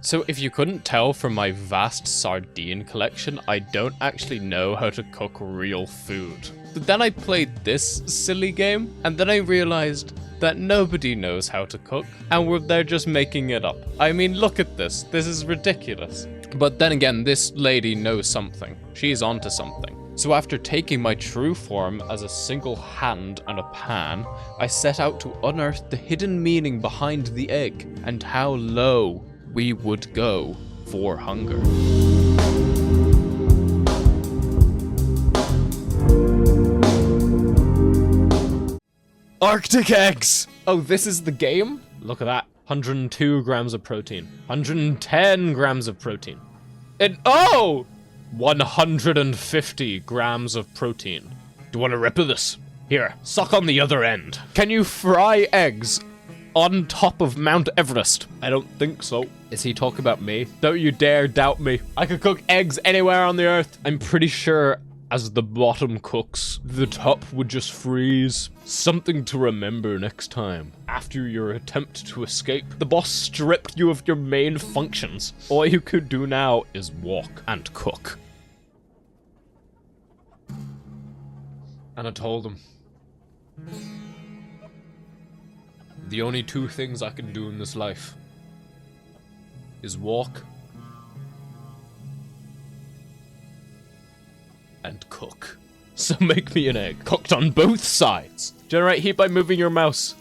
So if you couldn't tell from my vast sardine collection, I don't actually know how to cook real food. But then I played this silly game, and then I realized that nobody knows how to cook, and they're just making it up. I mean, look at this. This is ridiculous. But then again, this lady knows something. She's onto something. So after taking my true form as a single hand and a pan, I set out to unearth the hidden meaning behind the egg, and how low we would go for hunger. Arctic eggs! Oh, this is the game? Look at that. 102 grams of protein. 110 grams of protein. And oh! 150 grams of protein. Do you want a rip of this? Here, suck on the other end. Can you fry eggs on top of Mount Everest? I don't think so. Is he talking about me? Don't you dare doubt me. I could cook eggs anywhere on the earth. I'm pretty sure as the bottom cooks, the top would just freeze. Something to remember next time. After your attempt to escape, the boss stripped you of your main functions. All you could do now is walk and cook. And I told him, the only two things I can do in this life is walk and cook. So make me an egg, cooked on both sides. Generate heat by moving your mouse.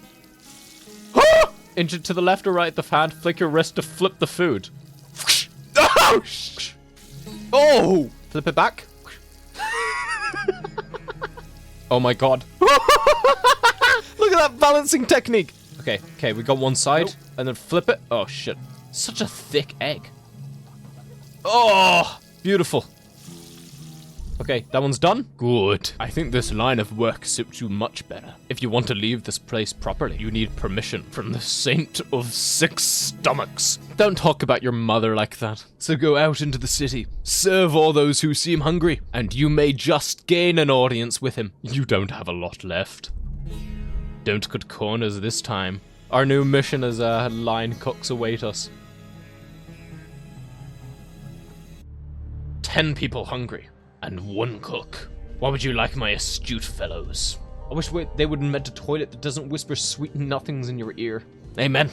Ah! Inch it to the left or right, the fan, flick your wrist to flip the food. Oh! Oh! Flip it back. Oh my god. Look at that balancing technique. Okay, we got one side, and then flip it. Oh shit. Such a thick egg. Oh, beautiful. Okay, that one's done. Good. I think this line of work suits you much better. If you want to leave this place properly, you need permission from the Saint of Six Stomachs. Don't talk about your mother like that. So go out into the city, serve all those who seem hungry, and you may just gain an audience with him. You don't have a lot left. Don't cut corners this time. Our new mission as line cooks await us. 10 people hungry. And 1 cook. What would you like, my astute fellows? I wish they would invent a toilet that doesn't whisper sweet nothings in your ear. Amen.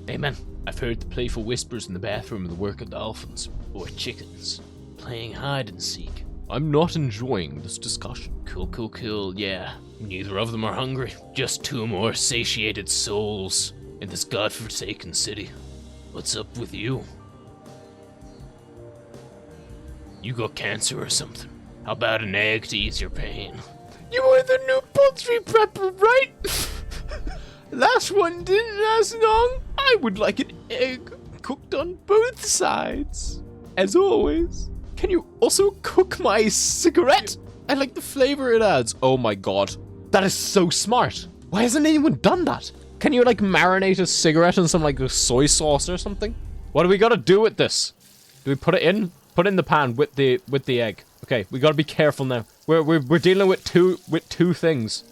Amen. I've heard the playful whispers in the bathroom of the worker dolphins, or chickens, playing hide and seek. I'm not enjoying this discussion. Cool, yeah. Neither of them are hungry. Just 2 more satiated souls in this godforsaken city. What's up with you? You got cancer or something. How about an egg to ease your pain? You are the new poultry prepper, right? Last one didn't last long. I would like an egg cooked on both sides. As always. Can you also cook my cigarette? I like the flavor it adds. Oh my god. That is so smart. Why hasn't anyone done that? Can you like marinate a cigarette in some like soy sauce or something? What do we gotta do with this? Do we put it in? Put it in the pan with the egg. Okay, we gotta be careful now. We're dealing with two things.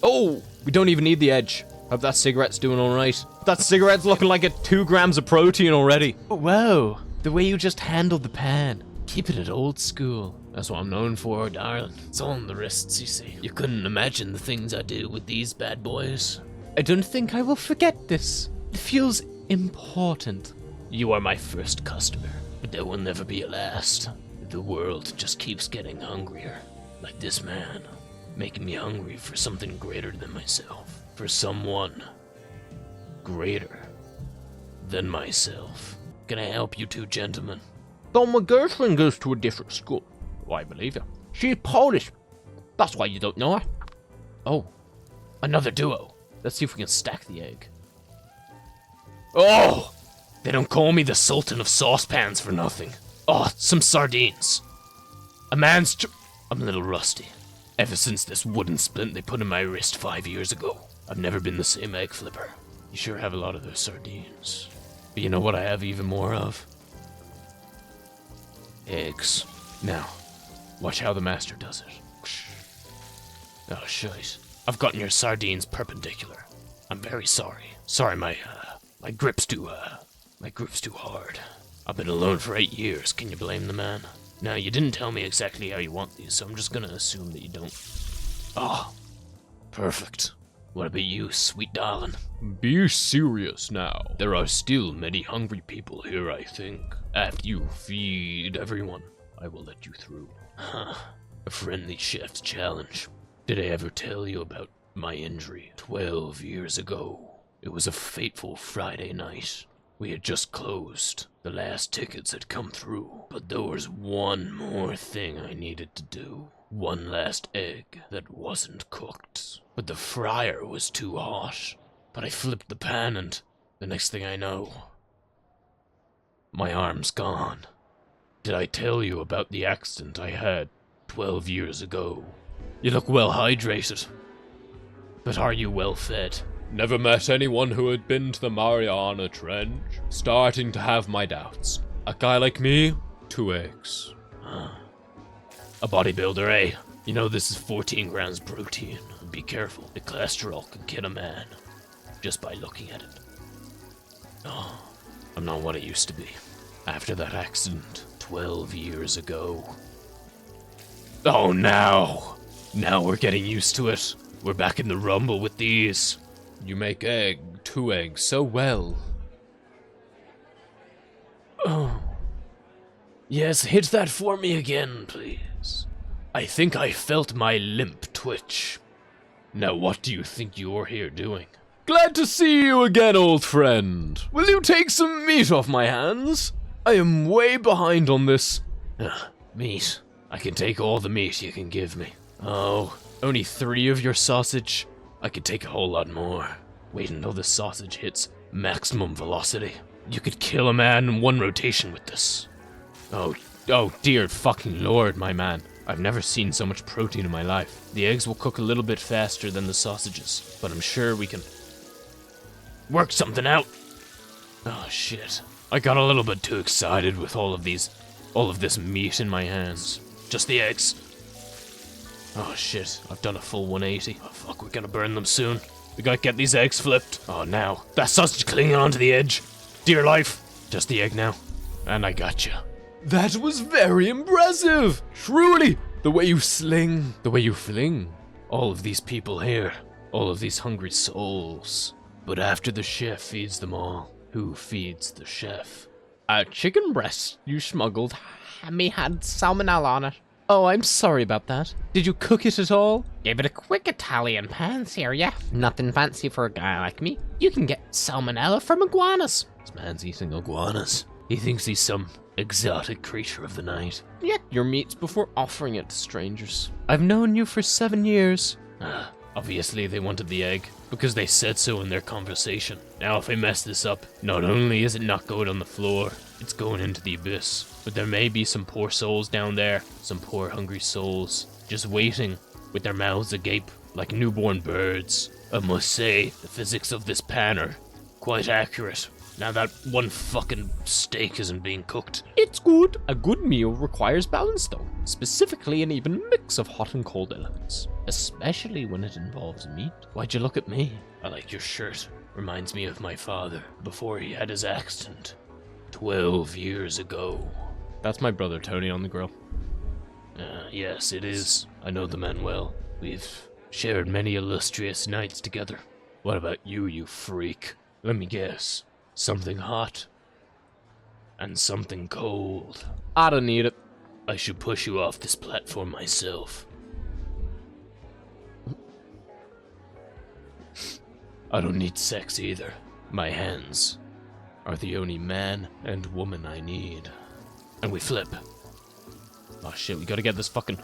Oh, we don't even need the edge. Hope that cigarette's doing all right. That cigarette's looking like it 2 grams of protein already. Oh, whoa, the way you just handled the pan. Keep it at old school. That's what I'm known for, darling. It's all in the wrists, you see. You couldn't imagine the things I do with these bad boys. I don't think I will forget this. It feels important. You are my first customer. But there will never be a last. The world just keeps getting hungrier. Like this man. Making me hungry for something greater than myself. For someone greater than myself. Can I help you two gentlemen? Though my girlfriend goes to a different school. Oh, I believe you. She's Polish. That's why you don't know her. Oh. Another duo. Let's see if we can stack the egg. Oh! They don't call me the Sultan of Saucepans for nothing. Oh, some sardines. I'm a little rusty. Ever since this wooden splint they put in my wrist 5 years ago, I've never been the same egg flipper. You sure have a lot of those sardines. But you know what I have even more of? Eggs. Now, watch how the master does it. Oh, shite. I've gotten your sardines perpendicular. I'm very sorry. Sorry, my grip's too My group's too hard. I've been alone for 8 years, can you blame the man? Now, you didn't tell me exactly how you want these, so I'm just gonna assume that you don't. Ah, perfect. What about you, sweet darling? Be serious now. There are still many hungry people here, I think. After you feed everyone, I will let you through. Huh. A friendly chef's challenge. Did I ever tell you about my injury 12 years ago? It was a fateful Friday night. We had just closed. The last tickets had come through. But there was one more thing I needed to do. One last egg that wasn't cooked. But the fryer was too hot. But I flipped the pan and the next thing I know, my arm's gone. Did I tell you about the accident I had 12 years ago? You look well hydrated. But are you well fed? Never met anyone who had been to the Mariana Trench. Starting to have my doubts. A guy like me, 2 eggs. A bodybuilder, eh? You know this is 14 grams protein. Be careful, the cholesterol can kill a man. Just by looking at it. Oh, I'm not what I used to be. After that accident, 12 years ago. Oh, now we're getting used to it. We're back in the rumble with these. You make 2 eggs so well. Oh. Yes, hit that for me again, please. I think I felt my limp twitch. Now what do you think you're here doing? Glad to see you again, old friend. Will you take some meat off my hands? I am way behind on this. Meat. I can take all the meat you can give me. Oh, only 3 of your sausage? I could take a whole lot more. Wait until the sausage hits maximum velocity. You could kill a man in 1 rotation with this. Oh dear fucking lord, my man. I've never seen so much protein in my life. The eggs will cook a little bit faster than the sausages, but I'm sure we can work something out. Oh shit. I got a little bit too excited with all of this meat in my hands. Just the eggs. Oh shit, I've done a full 180. Oh fuck, we're gonna burn them soon. We gotta get these eggs flipped. Oh now, that sausage clinging onto the edge. Dear life. Just the egg now. And I gotcha. That was very impressive. Truly, the way you sling, the way you fling. All of these people here, all of these hungry souls. But after the chef feeds them all, who feeds the chef? A chicken breast you smuggled me had salmonella on it. Oh, I'm sorry about that. Did you cook it at all? Gave it a quick Italian pan sear, yeah. Nothing fancy for a guy like me. You can get salmonella from iguanas. This man's eating iguanas. He thinks he's some exotic creature of the night. Get your meats before offering it to strangers. I've known you for 7 years. Obviously they wanted the egg, because they said so in their conversation. Now if I mess this up, not only is it not going on the floor, it's going into the abyss. But there may be some poor souls down there, some poor hungry souls, just waiting, with their mouths agape, like newborn birds. I must say, the physics of this pan are quite accurate. Now that one fucking steak isn't being cooked. It's good. A good meal requires balance though, specifically an even mix of hot and cold elements, especially when it involves meat. Why'd you look at me? I like your shirt. Reminds me of my father, before he had his accident. 12 years ago. That's my brother Tony on the grill. Yes, it is. I know the man well. We've shared many illustrious nights together. What about you, you freak? Let me guess. Something hot. And something cold. I don't need it. I should push you off this platform myself. I don't need sex either. My hands are the only man and woman I need. And we flip. Oh shit, we gotta get this fucking...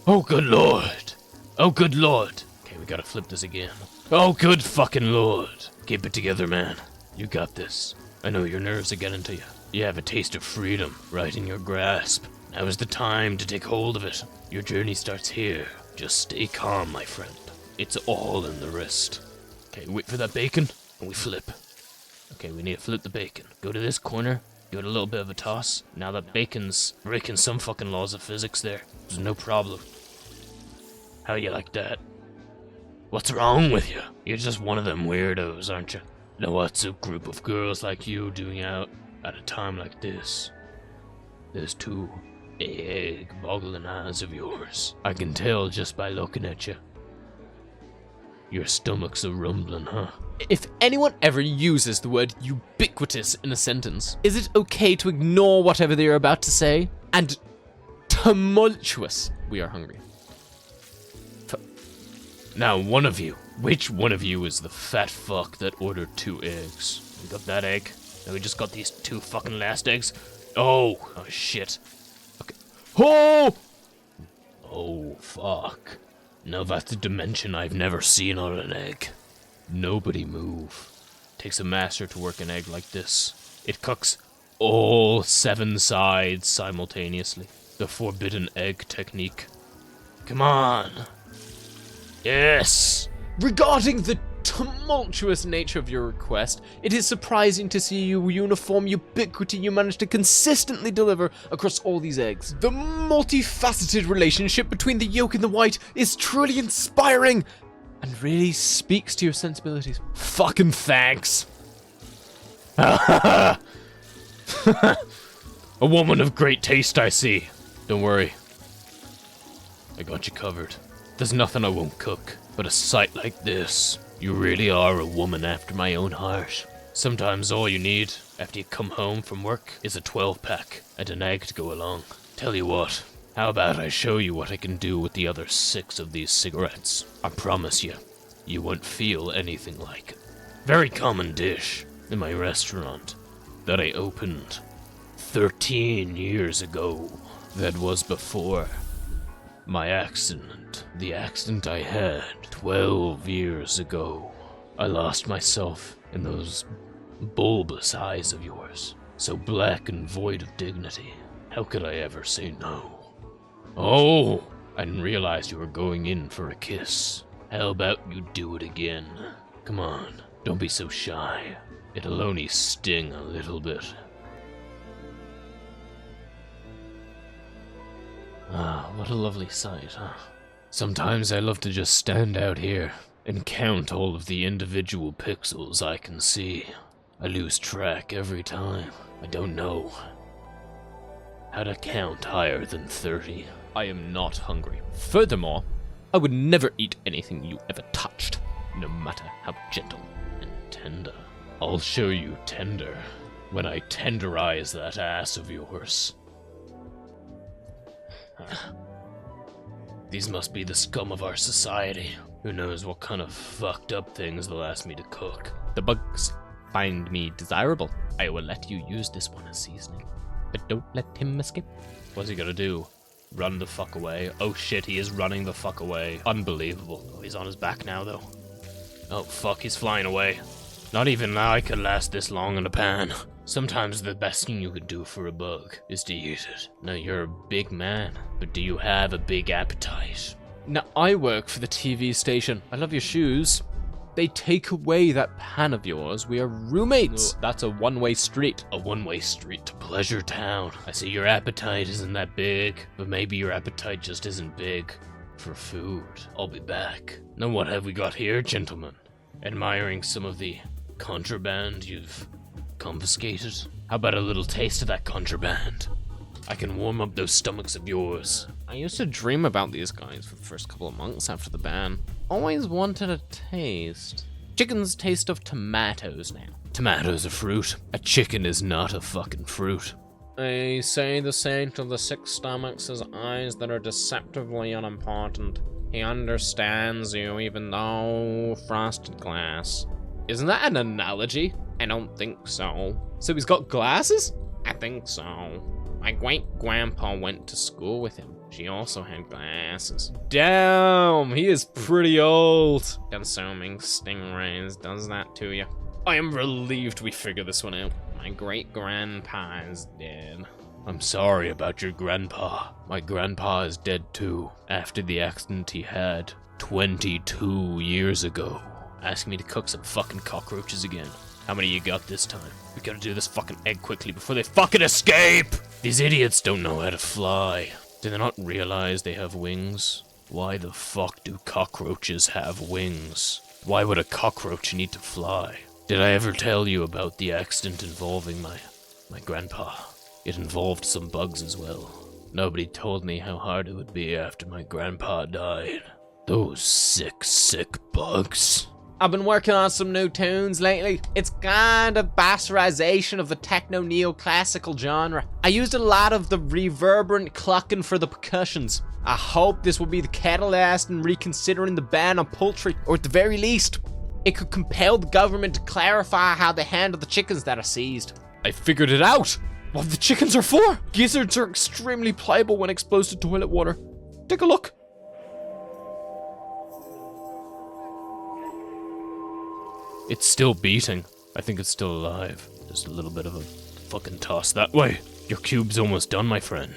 Oh good lord! Oh good lord! Okay, we gotta flip this again. Oh good fucking lord! Keep it together, man. You got this. I know your nerves are getting to you. You have a taste of freedom right in your grasp. Now is the time to take hold of it. Your journey starts here. Just stay calm, my friend. It's all in the wrist. Okay, wait for that bacon, and we flip. Okay, we need to flip the bacon. Go to this corner, give it a little bit of a toss. Now that bacon's breaking some fucking laws of physics there. There's no problem. How you like that? What's wrong with you? You're just one of them weirdos, aren't you? Now what's a group of girls like you doing out at a time like this? There's two egg-boggling eyes of yours. I can tell just by looking at you. Your stomach's a rumbling, huh? If anyone ever uses the word ubiquitous in a sentence, is it okay to ignore whatever they are about to say? And tumultuous. We are hungry. Now, which one of you is the fat fuck that ordered 2 eggs? We got that egg. Now we just got these 2 fucking last eggs. Oh shit. Okay. Oh, fuck. Now that's a dimension I've never seen on an egg. Nobody move. Takes a master to work an egg like this. It cooks all 7 sides simultaneously. The forbidden egg technique. Come on. Yes! Regarding the tumultuous nature of your request, it is surprising to see you uniform ubiquity you managed to consistently deliver across all these eggs. The multifaceted relationship between the yolk and the white is truly inspiring and really speaks to your sensibilities. Fucking thanks. A woman of great taste, I see. Don't worry. I got you covered. There's nothing I won't cook, but a sight like this. You really are a woman after my own heart. Sometimes all you need, after you come home from work, is a 12-pack and an egg to go along. Tell you what, how about I show you what I can do with the other 6 of these cigarettes? I promise you, you won't feel anything like it. Very common dish in my restaurant that I opened 13 years ago. That was before my accident. The accident I had 12 years ago. I lost myself in those bulbous eyes of yours, so black and void of dignity. How could I ever say no? Oh, I didn't realize you were going in for a kiss. How about you do it again? Come on, don't be so shy. It'll only sting a little bit. Ah, what a lovely sight, huh? Sometimes I love to just stand out here and count all of the individual pixels I can see. I lose track every time. I don't know how to count higher than 30. I am not hungry. Furthermore, I would never eat anything you ever touched, no matter how gentle and tender. I'll show you tender when I tenderize that ass of yours. These must be the scum of our society. Who knows what kind of fucked up things they'll ask me to cook. The bugs find me desirable. I will let you use this one as seasoning, but don't let him escape. What's he gonna do? Run the fuck away? Oh shit, he is running the fuck away. Unbelievable. Oh, he's on his back now, though. Oh fuck, he's flying away. Not even I could last this long in a pan. Sometimes the best thing you could do for a bug is to eat it. Now, you're a big man, but do you have a big appetite? Now, I work for the TV station. I love your shoes. They take away that pan of yours. We are roommates. Oh. That's a one-way street. A one-way street to Pleasure Town. I see your appetite isn't that big, but maybe your appetite just isn't big for food. I'll be back. Now what have we got here, gentlemen? Admiring some of the contraband you've confiscated? How about a little taste of that contraband? I can warm up those stomachs of yours. I used to dream about these guys for the first couple of months after the ban. Always wanted a taste. Chickens taste of tomatoes now. Tomatoes are fruit. A chicken is not a fucking fruit. They say the saint of the 6 stomachs has eyes that are deceptively unimportant. He understands you even though frosted glass. Isn't that an analogy? I don't think so. So he's got glasses? I think so. My great-grandpa went to school with him. She also had glasses. Damn, he is pretty old. Consuming stingrays does that to you. I am relieved we figured this one out. My great-grandpa is dead. I'm sorry about your grandpa. My grandpa is dead too, after the accident he had 22 years ago. Ask me to cook some fucking cockroaches again. How many you got this time? We gotta do this fucking egg quickly before they fucking escape! These idiots don't know how to fly. Do they not realize they have wings? Why the fuck do cockroaches have wings? Why would a cockroach need to fly? Did I ever tell you about the accident involving my grandpa? It involved some bugs as well. Nobody told me how hard it would be after my grandpa died. Those sick, sick bugs. I've been working on some new tunes lately. It's kind of bastardization of the techno neoclassical genre. I used a lot of the reverberant clucking for the percussions. I hope this will be the catalyst in reconsidering the ban on poultry, or at the very least, it could compel the government to clarify how they handle the chickens that are seized. I figured it out! What the chickens are for! Gizzards are extremely pliable when exposed to toilet water. Take a look. It's still beating. I think it's still alive. Just a little bit of a fucking toss that way. Your cube's almost done, my friend.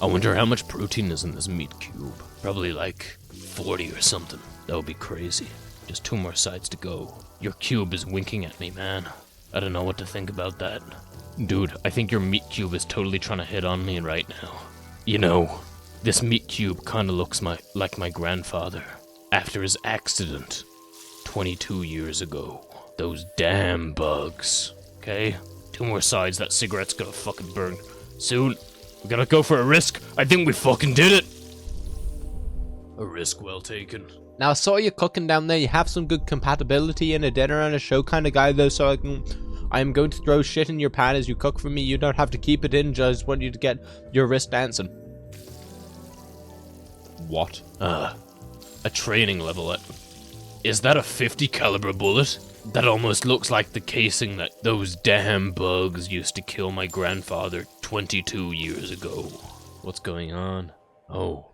I wonder how much protein is in this meat cube. Probably like 40 or something. That would be crazy. Just 2 more sides to go. Your cube is winking at me, man. I don't know what to think about that. Dude, I think your meat cube is totally trying to hit on me right now. You know, this meat cube kinda looks like my grandfather. After his accident, 22 years ago. Those damn bugs. Okay? 2 more sides, that cigarette's gonna fucking burn soon. We gotta go for a risk. I think we fucking did it. A risk well taken. Now, I saw you cooking down there. You have some good compatibility in a dinner and a show kind of guy, though, so I'm going to throw shit in your pan as you cook for me. You don't have to keep it in, just want you to get your wrist dancing. What? A training level. Is that a 50 caliber bullet? That almost looks like the casing that those damn bugs used to kill my grandfather 22 years ago. What's going on? Oh.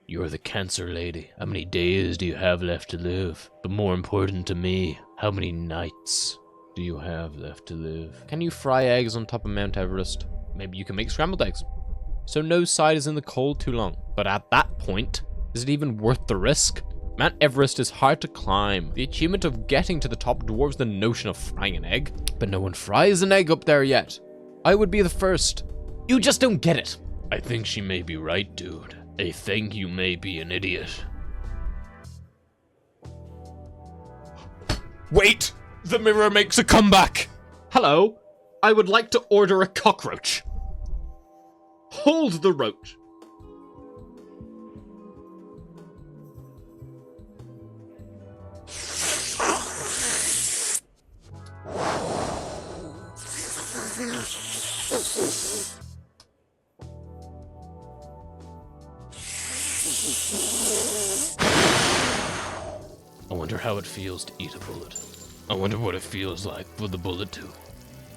You're the cancer lady. How many days do you have left to live? But more important to me, how many nights do you have left to live? Can you fry eggs on top of Mount Everest? Maybe you can make scrambled eggs. So no side is in the cold too long. But at that point, is it even worth the risk? Mount Everest is hard to climb. The achievement of getting to the top dwarves the notion of frying an egg. But no one fries an egg up there yet. I would be the first. You just don't get it. I think she may be right, dude. I think you may be an idiot. Wait! The mirror makes a comeback! Hello, I would like to order a cockroach. Hold the roach. I wonder how it feels to eat a bullet. I wonder what it feels like for the bullet to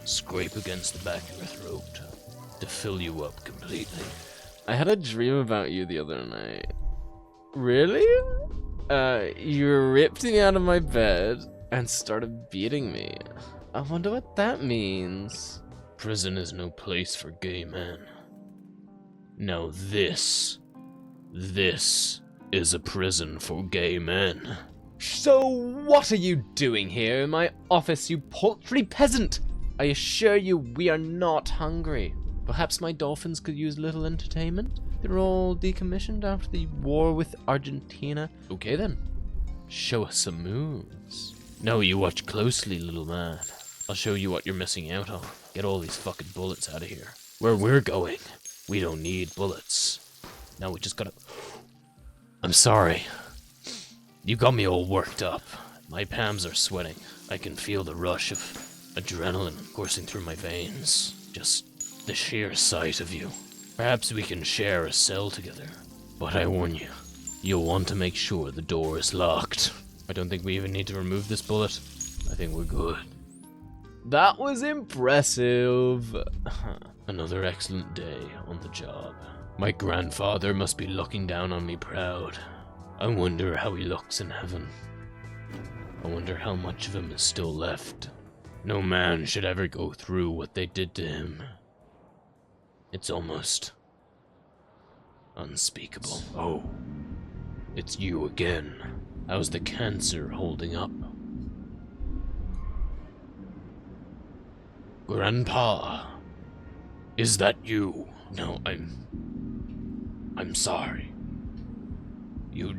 scrape against the back of your throat, to fill you up completely. I had a dream about you the other night. Really? You ripped me out of my bed and started beating me. I wonder what that means. Prison is no place for gay men. Now this is a prison for gay men. So what are you doing here in my office, you paltry peasant? I assure you we are not hungry. Perhaps my dolphins could use a little entertainment? They're all decommissioned after the war with Argentina. Okay then, show us some moves. No, you watch closely, little man. I'll show you what you're missing out on. Get all these fucking bullets out of here. Where we're going, we don't need bullets. Now we just gotta... I'm sorry. You got me all worked up. My palms are sweating. I can feel the rush of adrenaline coursing through my veins. Just the sheer sight of you. Perhaps we can share a cell together. But I warn you, you'll want to make sure the door is locked. I don't think we even need to remove this bullet. I think we're good. That was impressive. Another excellent day on the job. My grandfather must be looking down on me proud. I wonder how he looks in heaven. I wonder how much of him is still left. No man should ever go through what they did to him. It's almost unspeakable. Oh, it's you again. How's the cancer holding up? Grandpa, is that you? No, I'm sorry. You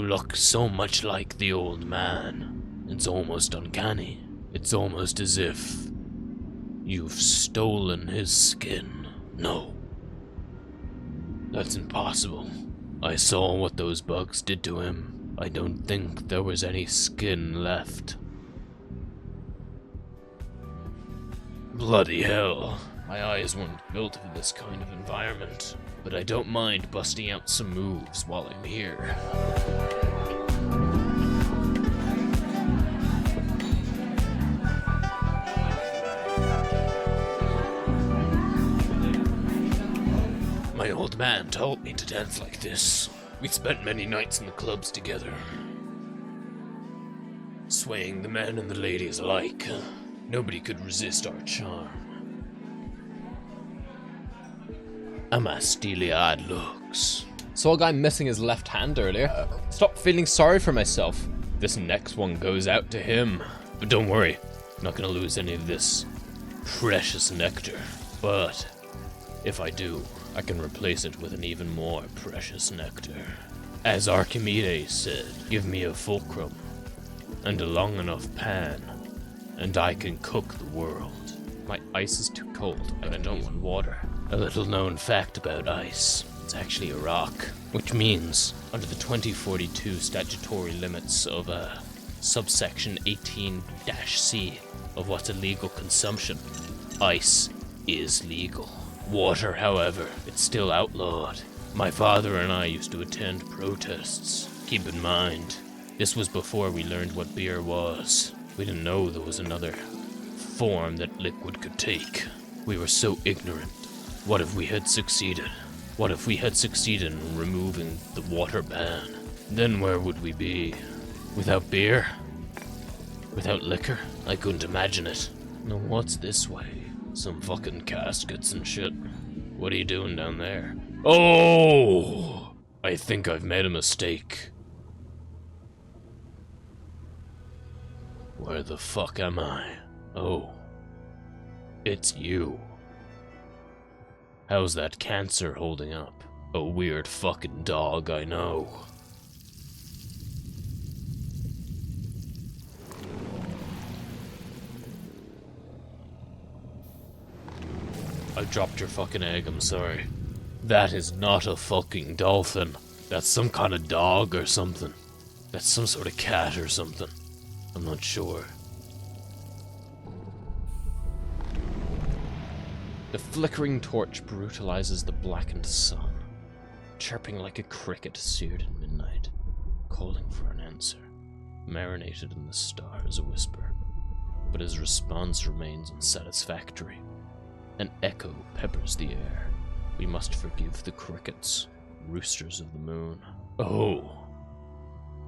look so much like the old man. It's almost uncanny. It's almost as if you've stolen his skin. No. That's impossible. I saw what those bugs did to him. I don't think there was any skin left. Bloody hell. My eyes weren't built for this kind of environment, but I don't mind busting out some moves while I'm here. My old man taught me to dance like this. We spent many nights in the clubs together, swaying the men and the ladies alike. Nobody could resist our charm. And my steely-eyed looks. Saw a guy missing his left hand earlier. Stop feeling sorry for myself. This next one goes out to him. But don't worry, I'm not gonna lose any of this precious nectar. But if I do, I can replace it with an even more precious nectar. As Archimedes said, give me a fulcrum and a long enough pan, and I can cook the world. My ice is too cold, But I don't want water. A little known fact about ice. It's actually a rock, which means under the 2042 statutory limits of subsection 18-C of what's illegal consumption, ice is legal. Water, however, it's still outlawed. My father and I used to attend protests. Keep in mind, this was before we learned what beer was. We didn't know there was another form that liquid could take. We were so ignorant. What if we had succeeded? What if we had succeeded in removing the water ban? Then where would we be? Without beer? Without liquor? I couldn't imagine it. Now what's this way? Some fucking caskets and shit. What are you doing down there? Oh! I think I've made a mistake. Where the fuck am I? Oh. It's you. How's that cancer holding up? A weird fucking dog, I know. I dropped your fucking egg, I'm sorry. That is not a fucking dolphin. That's some kind of dog or something. That's some sort of cat or something. I'm not sure. The flickering torch brutalizes the blackened sun, chirping like a cricket seared in midnight, calling for an answer, marinated in the stars a whisper. But his response remains unsatisfactory. An echo peppers the air. We must forgive the crickets, roosters of the moon. Oh,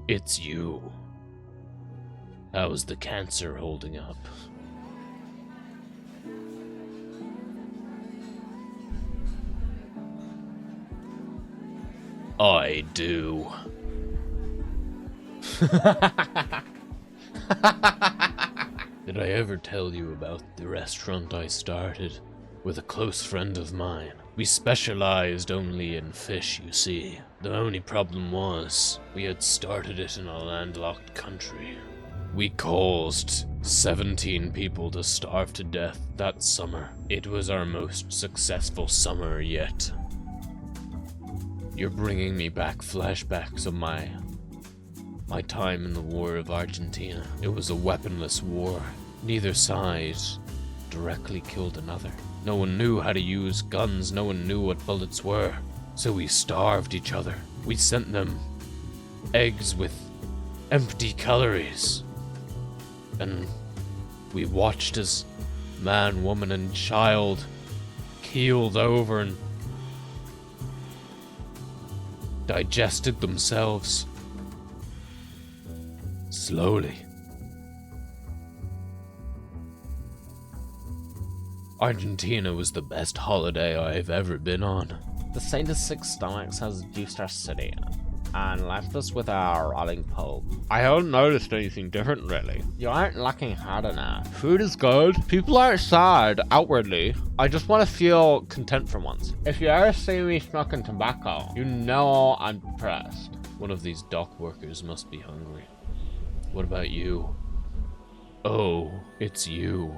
it's you. How's the cancer holding up? I do. Did I ever tell you about the restaurant I started with a close friend of mine? We specialized only in fish, you see. The only problem was, we had started it in a landlocked country. We caused 17 people to starve to death that summer. It was our most successful summer yet. You're bringing me back flashbacks of my time in the War of Argentina. It was a weaponless war. Neither side directly killed another. No one knew how to use guns, no one knew what bullets were. So we starved each other. We sent them eggs with empty calories. And we watched as man, woman, and child keeled over and digested themselves slowly. Argentina was the best holiday I've ever been on. The Saint of Six Stomachs has juiced our city and left us with our rotting pulp. I haven't noticed anything different, really. You aren't looking hard enough. Food is good. People aren't sad, outwardly. I just want to feel content for once. If you ever see me smoking tobacco, you know I'm depressed. One of these dock workers must be hungry. What about you? Oh, it's you.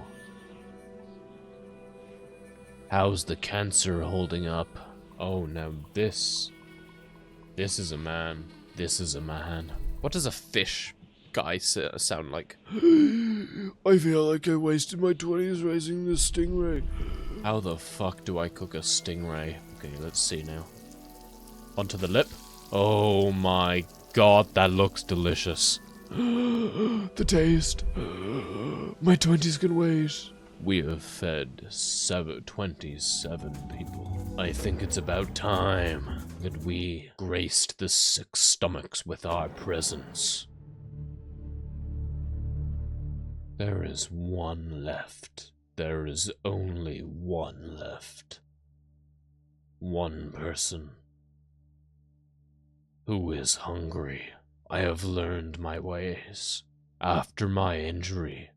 How's the cancer holding up? Oh, now this is a man. This is a man. What does a fish guy sound like? I feel like I wasted my 20s raising this stingray. How the fuck do I cook a stingray? Okay, let's see now. Onto the lip. Oh my god, that looks delicious. The taste. My 20s can wait. We have fed 27 people. I think it's about time that we graced the sick stomachs with our presence. There is one left. There is only one left. One person who is hungry. I have learned my ways. After my injury,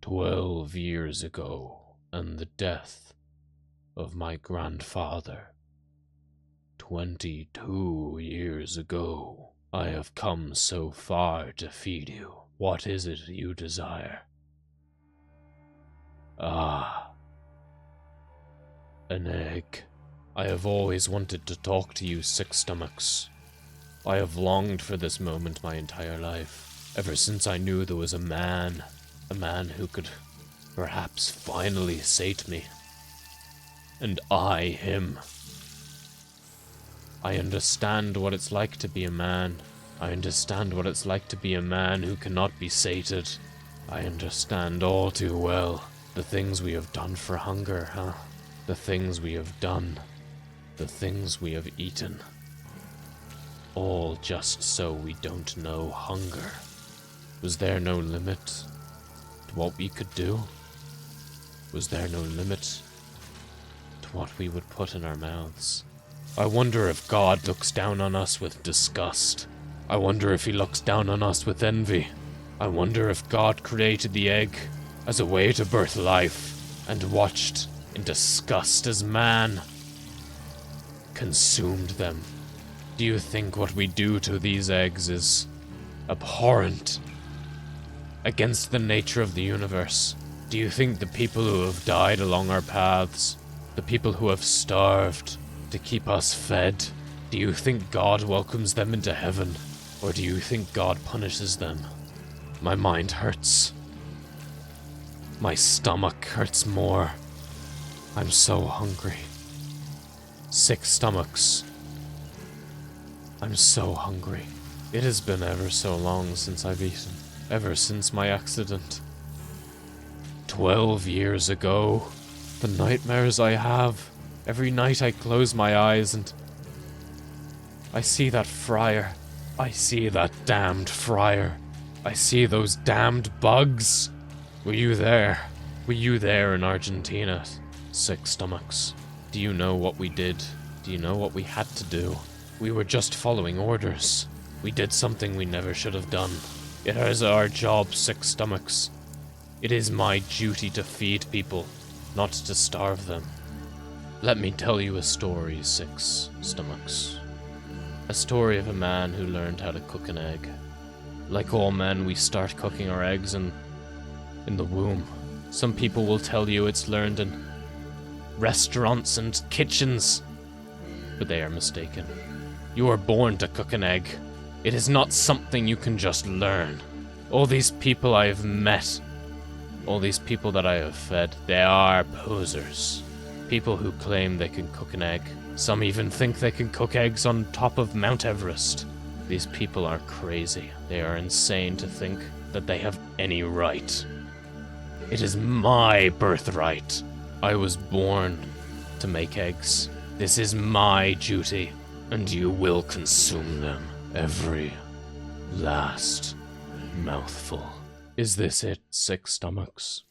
12 years ago, and the death of my grandfather, 22 years ago, I have come so far to feed you. What is it you desire? Ah, an egg. I have always wanted to talk to you, sick stomachs. I have longed for this moment my entire life, ever since I knew there was a man who could perhaps finally sate me. And I him. I understand what it's like to be a man. I understand what it's like to be a man who cannot be sated. I understand all too well the things we have done for hunger, huh? The things we have done. The things we have eaten. All just so we don't know hunger. Was there no limit to what we could do? Was there no limit to what we would put in our mouths? I wonder if God looks down on us with disgust. I wonder if he looks down on us with envy. I wonder if God created the egg as a way to birth life and watched in disgust as man consumed them. Do you think what we do to these eggs is abhorrent against the nature of the universe? Do you think the people who have died along our paths, the people who have starved to keep us fed, do you think God welcomes them into heaven? Or do you think God punishes them? My mind hurts. My stomach hurts more. I'm so hungry. Sick stomachs. I'm so hungry. It has been ever so long since I've eaten. Ever since my accident. 12 years ago. The nightmares I have. Every night I close my eyes and I see that friar. I see that damned friar. I see those damned bugs. Were you there? Were you there in Argentina? Sick stomachs. Do you know what we did? Do you know what we had to do? We were just following orders. We did something we never should have done. It is our job, sick stomachs. It is my duty to feed people, not to starve them. Let me tell you a story, sick stomachs. A story of a man who learned how to cook an egg. Like all men, we start cooking our eggs in the womb. Some people will tell you it's learned in restaurants and kitchens, but they are mistaken. You are born to cook an egg. It is not something you can just learn. All these people I have met, all these people that I have fed, they are posers. People who claim they can cook an egg. Some even think they can cook eggs on top of Mount Everest. These people are crazy. They are insane to think that they have any right. It is my birthright. I was born to make eggs. This is my duty, and you will consume them. Every last mouthful. Is this it, sick stomachs?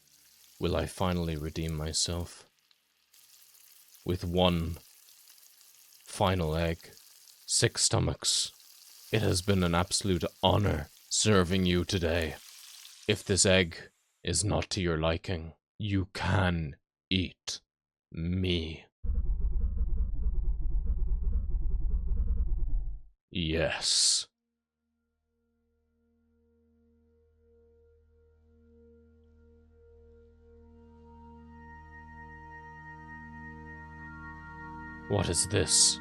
Will I finally redeem myself? With one final egg. Sick stomachs. It has been an absolute honor serving you today. If this egg is not to your liking, you can eat me. Yes. What is this?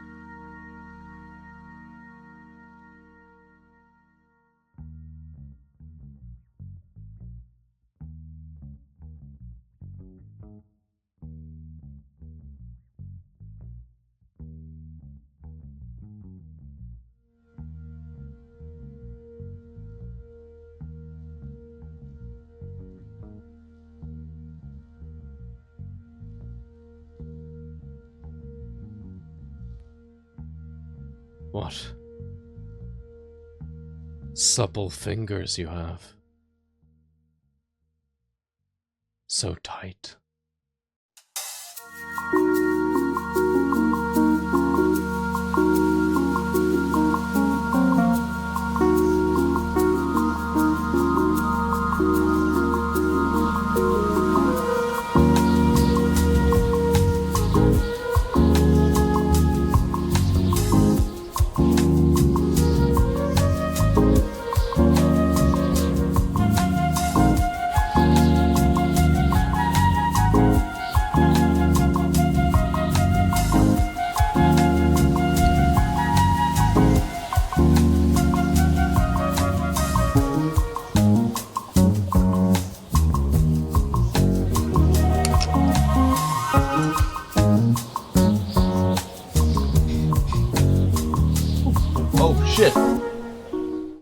What supple fingers you have. So tight.